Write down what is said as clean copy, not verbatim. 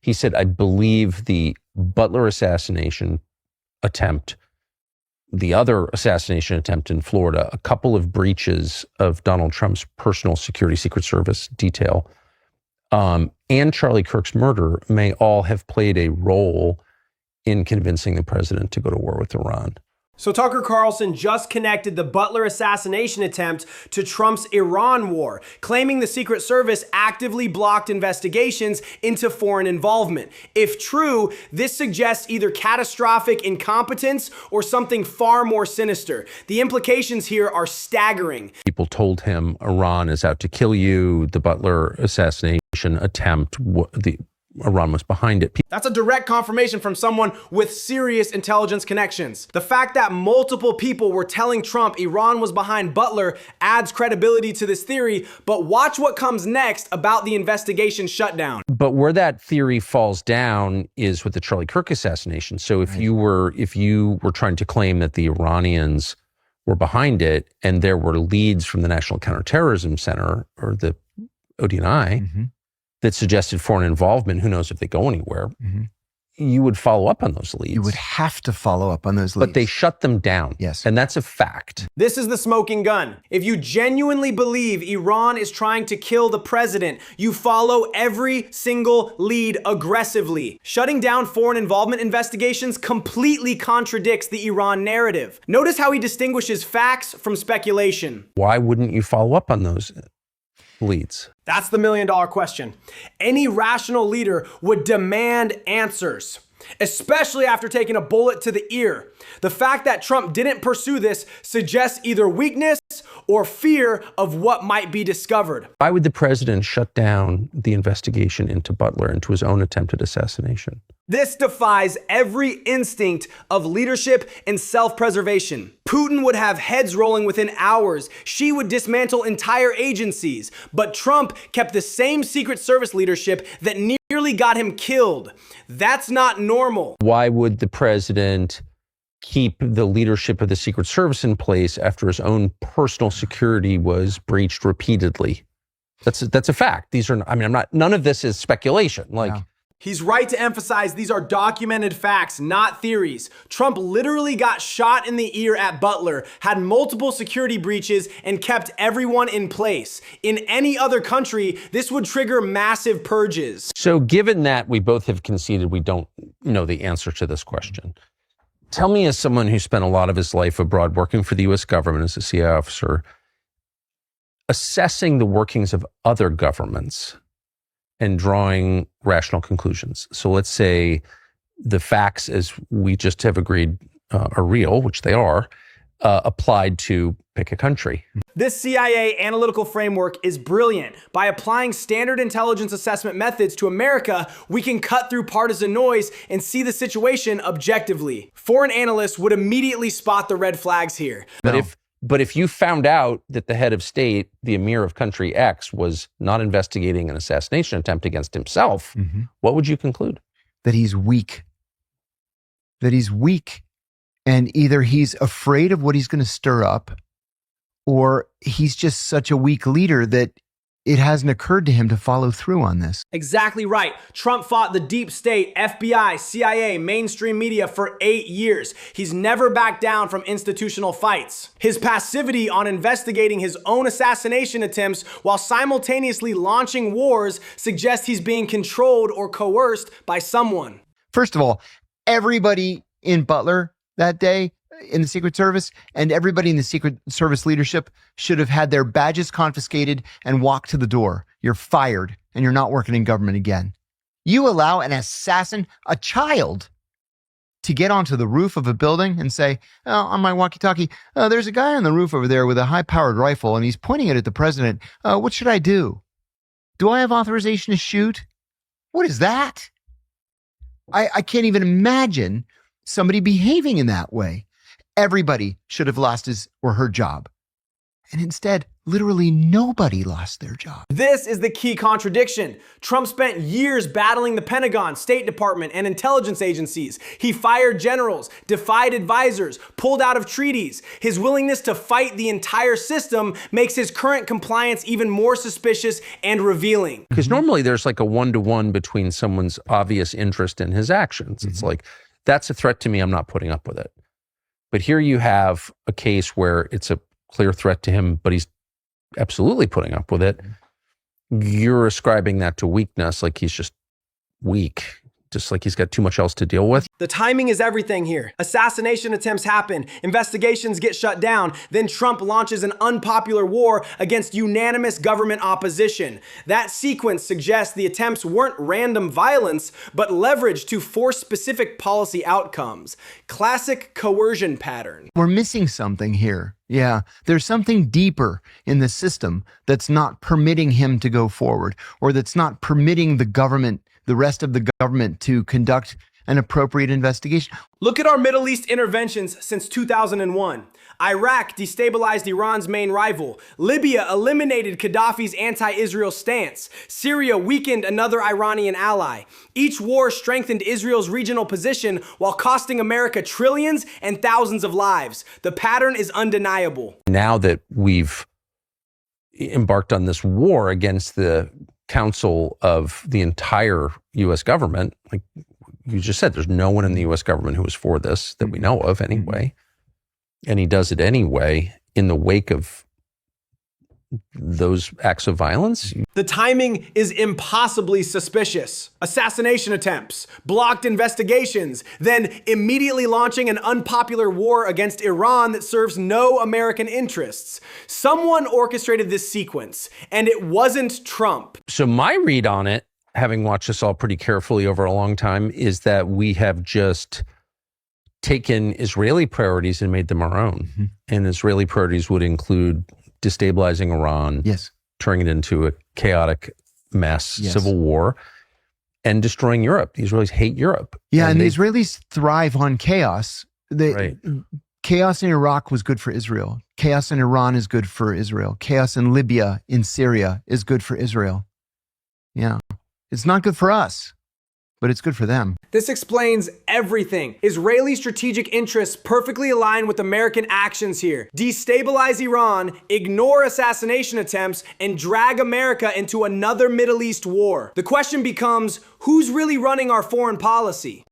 He said, I believe the Butler assassination attempt, the other assassination attempt in Florida, a couple of breaches of Donald Trump's personal security Secret Service detail, and Charlie Kirk's murder may all have played a role in convincing the president to go to war with Iran. So Tucker Carlson just connected the Butler assassination attempt to Trump's Iran war, claiming the Secret Service actively blocked investigations into foreign involvement. If true, this suggests either catastrophic incompetence or something far more sinister. The implications here are staggering. People told him Iran is out to kill you. The Butler assassination attempt, Iran was behind it. That's a direct confirmation from someone with serious intelligence connections. The fact that multiple people were telling Trump Iran was behind Butler adds credibility to this theory, but watch what comes next about the investigation shutdown. But where that theory falls down is with the Charlie Kirk assassination. So if you were trying to claim that the Iranians were behind it and there were leads from the National Counterterrorism Center or the ODNI, that suggested foreign involvement, who knows if they go anywhere, you would follow up on those leads. You would have to follow up on those leads. But they shut them down. Yes. And that's a fact. This is the smoking gun. If you genuinely believe Iran is trying to kill the president, you follow every single lead aggressively. Shutting down foreign involvement investigations completely contradicts the Iran narrative. Notice how he distinguishes facts from speculation. Why wouldn't you follow up on those leads? That's the million-dollar question. Any rational leader would demand answers, especially after taking a bullet to the ear. The fact that Trump didn't pursue this suggests either weakness or fear of what might be discovered. Why would the president shut down the investigation into Butler, into his own attempted assassination? This defies every instinct of leadership and self-preservation. Putin would have heads rolling within hours. She would dismantle entire agencies. But Trump kept the same Secret Service leadership that nearly got him killed. That's not normal. Why would the president keep the leadership of the Secret Service in place after his own personal security was breached repeatedly? That's a fact. None of this is speculation. He's right to emphasize these are documented facts, not theories. Trump literally got shot in the ear at Butler, had multiple security breaches, and kept everyone in place. In any other country, this would trigger massive purges. So given that we both have conceded we don't know the answer to this question, tell me, as someone who spent a lot of his life abroad working for the U.S. government as a CIA officer, assessing the workings of other governments and drawing rational conclusions. So let's say the facts, as we just have agreed, are real, which they are, applied to pick a country. This CIA analytical framework is brilliant. By applying standard intelligence assessment methods to America, we can cut through partisan noise and see the situation objectively. Foreign analysts would immediately spot the red flags here. But if you found out that the head of state, the emir of country X, was not investigating an assassination attempt against himself, what would you conclude? That he's weak. That he's weak. And either he's afraid of what he's going to stir up, or he's just such a weak leader that it hasn't occurred to him to follow through on this. Exactly right. Trump fought the deep state, FBI, CIA, mainstream media for 8 years. He's never backed down from institutional fights. His passivity on investigating his own assassination attempts while simultaneously launching wars suggests he's being controlled or coerced by someone. First of all, everybody in Butler that day in the Secret Service and everybody in the Secret Service leadership should have had their badges confiscated and walked to the door. You're fired and you're not working in government again. You allow an assassin, a child, to get onto the roof of a building and say, on my walkie-talkie, there's a guy on the roof over there with a high-powered rifle and he's pointing it at the president. What should I do? Do I have authorization to shoot? What is that? I can't even imagine somebody behaving in that way. Everybody should have lost his or her job. And instead, literally nobody lost their job. This is the key contradiction. Trump spent years battling the Pentagon, State Department, and intelligence agencies. He fired generals, defied advisors, pulled out of treaties. His willingness to fight the entire system makes his current compliance even more suspicious and revealing. Because normally there's like a one-to-one between someone's obvious interest and his actions. It's like, that's a threat to me, I'm not putting up with it. But here you have a case where it's a clear threat to him, but he's absolutely putting up with it. You're ascribing that to weakness, like he's just weak, just like he's got too much else to deal with. The timing is everything here. Assassination attempts happen, investigations get shut down, then Trump launches an unpopular war against unanimous government opposition. That sequence suggests the attempts weren't random violence, but leveraged to force specific policy outcomes. Classic coercion pattern. We're missing something here. Yeah, there's something deeper in the system that's not permitting him to go forward, or that's not permitting the government, the rest of the government, to conduct an appropriate investigation. Look at our Middle East interventions since 2001. Iraq destabilized Iran's main rival. Libya eliminated Gaddafi's anti-Israel stance. Syria weakened another Iranian ally. Each war strengthened Israel's regional position while costing America trillions and thousands of lives. The pattern is undeniable. Now that we've embarked on this war against the council of the entire U.S. government, like you just said, there's no one in the U.S. government who is for this that we know of anyway. And he does it anyway in the wake of those acts of violence. The timing is impossibly suspicious. Assassination attempts, blocked investigations, then immediately launching an unpopular war against Iran that serves no American interests. Someone orchestrated this sequence, and it wasn't Trump. So my read on it, having watched this all pretty carefully over a long time, is that we have just taken Israeli priorities and made them our own. And Israeli priorities would include destabilizing Iran, Yes. turning it into a chaotic mess, Yes. civil war, and destroying Europe. The Israelis hate Europe. Yeah, and the Israelis thrive on chaos. Right. Chaos in Iraq was good for Israel. Chaos in Iran is good for Israel. Chaos in Libya, in Syria is good for Israel. Yeah. It's not good for us, but it's good for them. This explains everything. Israeli strategic interests perfectly align with American actions here. Destabilize Iran, ignore assassination attempts, and drag America into another Middle East war. The question becomes, who's really running our foreign policy?